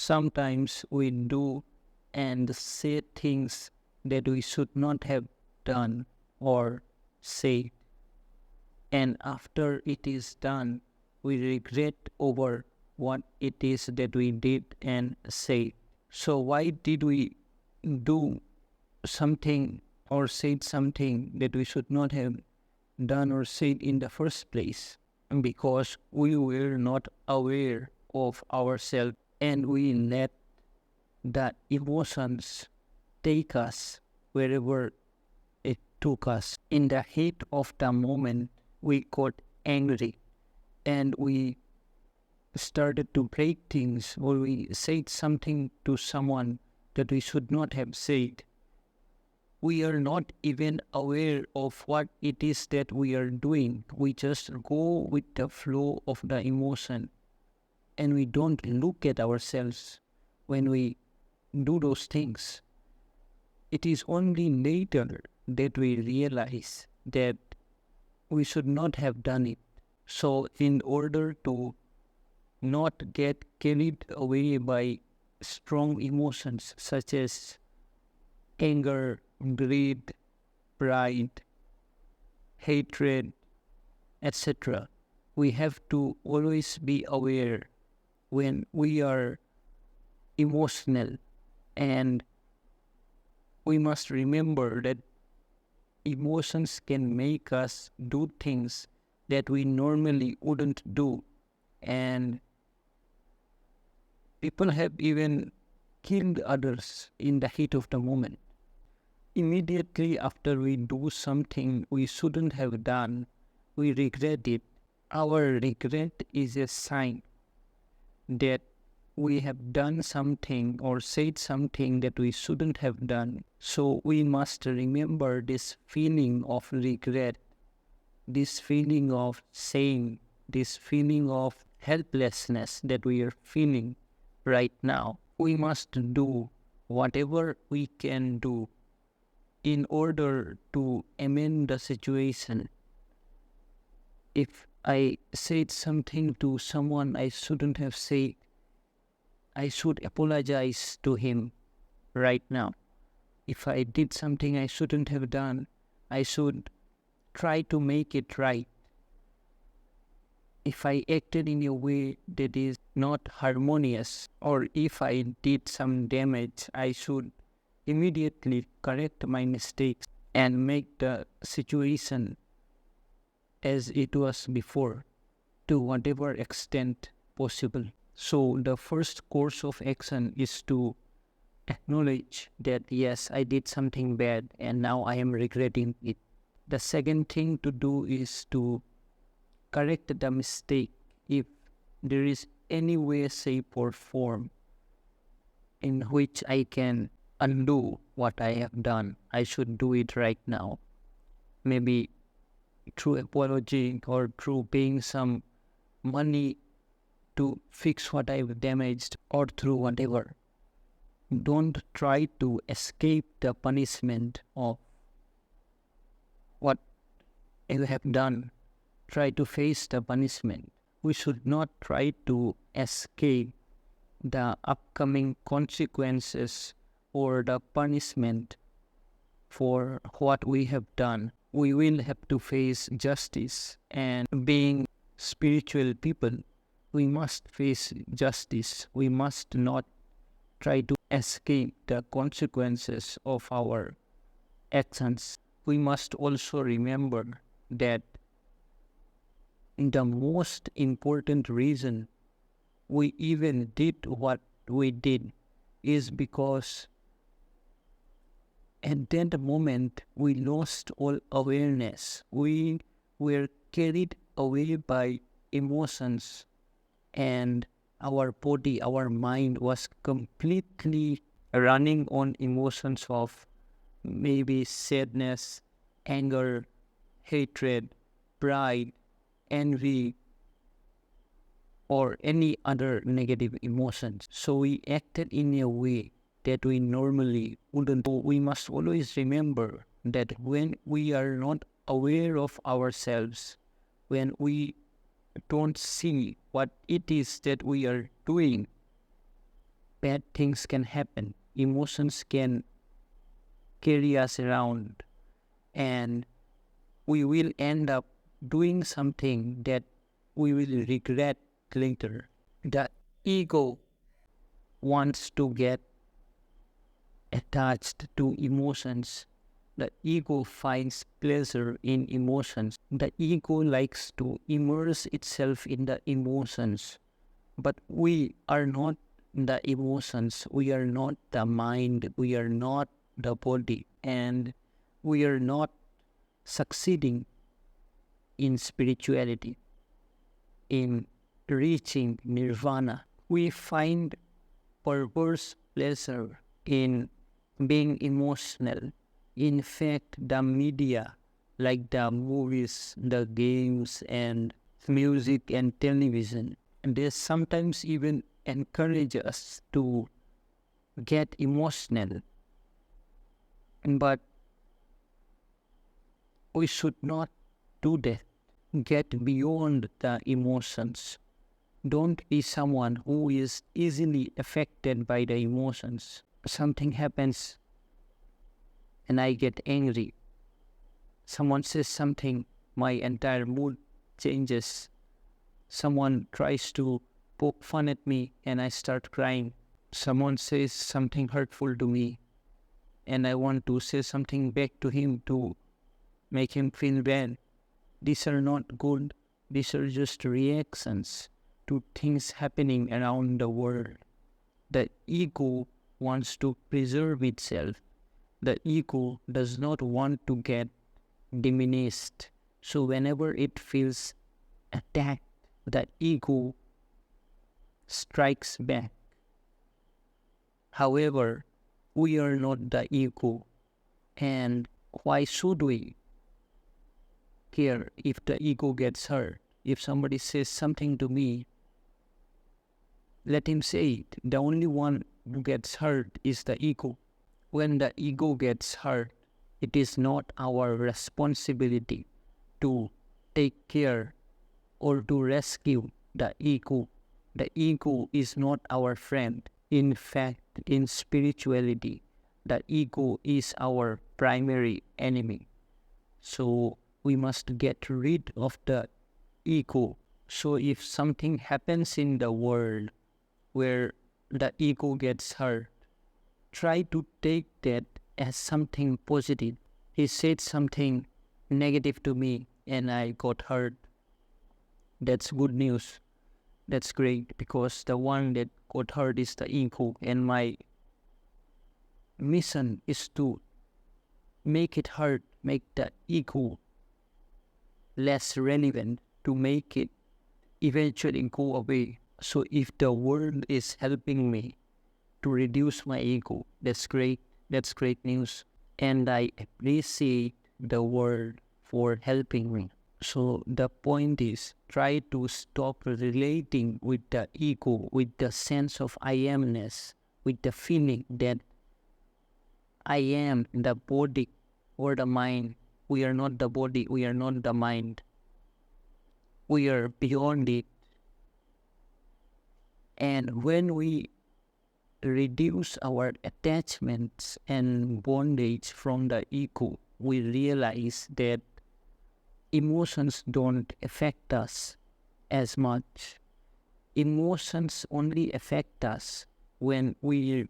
sometimes we do and say things that we should not have done or said, and after it is done, we regret over what it is that we did and said. So why did we do something or said something that we should not have done or said in the first place? Because we were not aware of ourselves and we let the emotions take us wherever it took us. In the heat of the moment, we got angry and we started to break things, or we said something to someone that we should not have said. We are not even aware of what it is that we are doing. We just go with the flow of the emotion and we don't look at ourselves when we do those things. It is only later that we realize that we should not have done it. So in order to not get carried away by strong emotions such as anger, greed, pride, hatred, etc., we have to always be aware when we are emotional, and we must remember that emotions can make us do things that we normally wouldn't do, and people have even killed others in the heat of the moment. Immediately after we do something we shouldn't have done, we regret it. Our regret is a sign that we have done something or said something that we shouldn't have done. So we must remember this feeling of regret, this feeling of shame, this feeling of helplessness that we are feeling right now. We must do whatever we can do in order to amend the situation. If I said something to someone I shouldn't have said, I should apologize to him right now. If I did something I shouldn't have done, I should try to make it right. If I acted in a way that is not harmonious, or if I did some damage, I should immediately correct my mistakes and make the situation as it was before to whatever extent possible. So the first course of action is to acknowledge that yes, I did something bad and now I am regretting it. The second thing to do is to correct the mistake. If there is any way, shape or form in which I can undo what I have done, I should do it right now. Maybe through apology or through paying some money to fix what I've damaged, or through whatever. Don't try to escape the punishment of what you have done. Try to face the punishment. We should not try to escape the upcoming consequences or the punishment for what we have done. We will have to face justice, and being spiritual people, we must face justice. We must not try to escape the consequences of our actions. We must also remember that the most important reason we even did what we did is because at that moment we lost all awareness. We were carried away by emotions, and our body, our mind was completely running on emotions of maybe sadness, anger, hatred, pride, envy, or any other negative emotions. So we acted in a way that we normally wouldn't. So we must always remember that when we are not aware of ourselves, when we don't see what it is that we are doing bad things can happen. Emotions can carry us around, and we will end up doing something that we will regret later. The ego wants to get attached to emotions. The ego finds pleasure in emotions. The ego likes to immerse itself in the emotions. But we are not the emotions. We are not the mind. We are not the body. And we are not succeeding in spirituality, in reaching nirvana. We find perverse pleasure in being emotional. In fact, the media, like the movies, the games, and music and television, they sometimes even encourage us to get emotional. But we should not do that. Get beyond the emotions. Don't be someone who is easily affected by the emotions. Something happens and I get angry. Someone says something, my entire mood changes. Someone tries to poke fun at me and I start crying. Someone says something hurtful to me and I want to say something back to him to make him feel bad. These are not good. These are just reactions to things happening around the world. The ego wants to preserve itself. The ego does not want to get diminished. So whenever it feels attacked, the ego strikes back. However, we are not the ego. And why should we care if the ego gets hurt? If somebody says something to me, let him say it. The only one who gets hurt is the ego. When the ego gets hurt, it is not our responsibility to take care or to rescue the ego. The ego is not our friend. In fact, in spirituality, the ego is our primary enemy. So we must get rid of the ego. So if something happens in the world where the ego gets hurt, try to take that as something positive. He said something negative to me and I got hurt. That's good news. That's great, because the one that got hurt is the ego, and my mission is to make it hurt, make the ego less relevant, to make it eventually go away. So if the world is helping me to reduce my ego, that's great. That's great news. And I appreciate the world for helping me. So the point is, try to stop relating with the ego, with the sense of I amness, with the feeling that I am the body or the mind. We are not the body, we are not the mind. We are beyond it. And when we reduce our attachments and bondage from the ego, we realize that emotions don't affect us as much. Emotions only affect us when we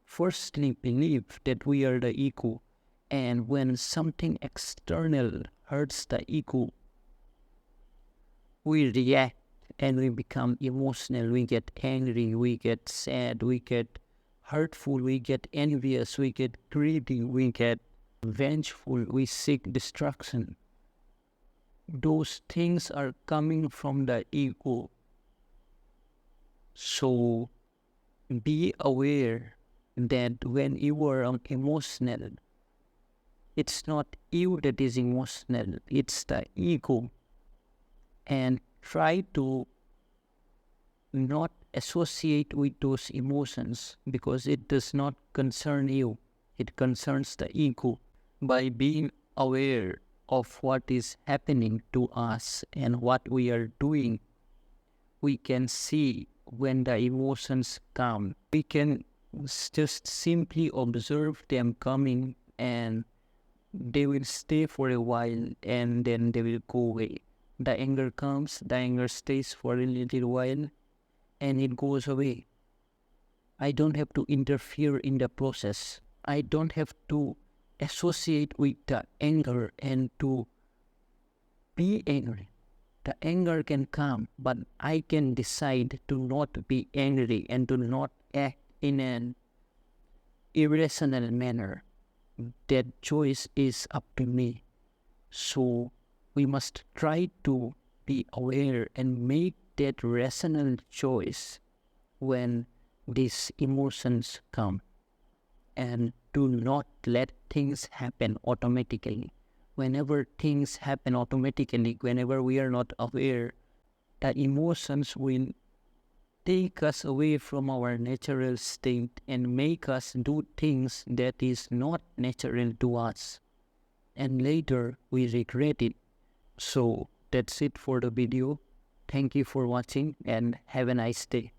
firstly believe that we are the ego, and when something external hurts the ego, we react and we become emotional. We get angry, we get sad, we get hurtful, we get envious, we get greedy, we get vengeful, we seek destruction. Those things are coming from the ego. So be aware that when you are emotional, it's not you that is emotional, it's the ego. And try to not associate with those emotions, because it does not concern you. It concerns the ego. By being aware of what is happening to us and what we are doing, we can see when the emotions come. We can just simply observe them coming, and they will stay for a while and then they will go away. The anger comes, the anger stays for a little while and it goes away. I don't have to interfere in the process. I don't have to associate with the anger and to be angry. The anger can come, but I can decide to not be angry and to not act in an irrational manner. That choice is up to me. So we must try to be aware and make that rational choice when these emotions come, and do not let things happen automatically. Whenever things happen automatically, whenever we are not aware, the emotions will take us away from our natural state and make us do things that is not natural to us. And later we regret it. So that's it for the video. Thank you for watching and have a nice day.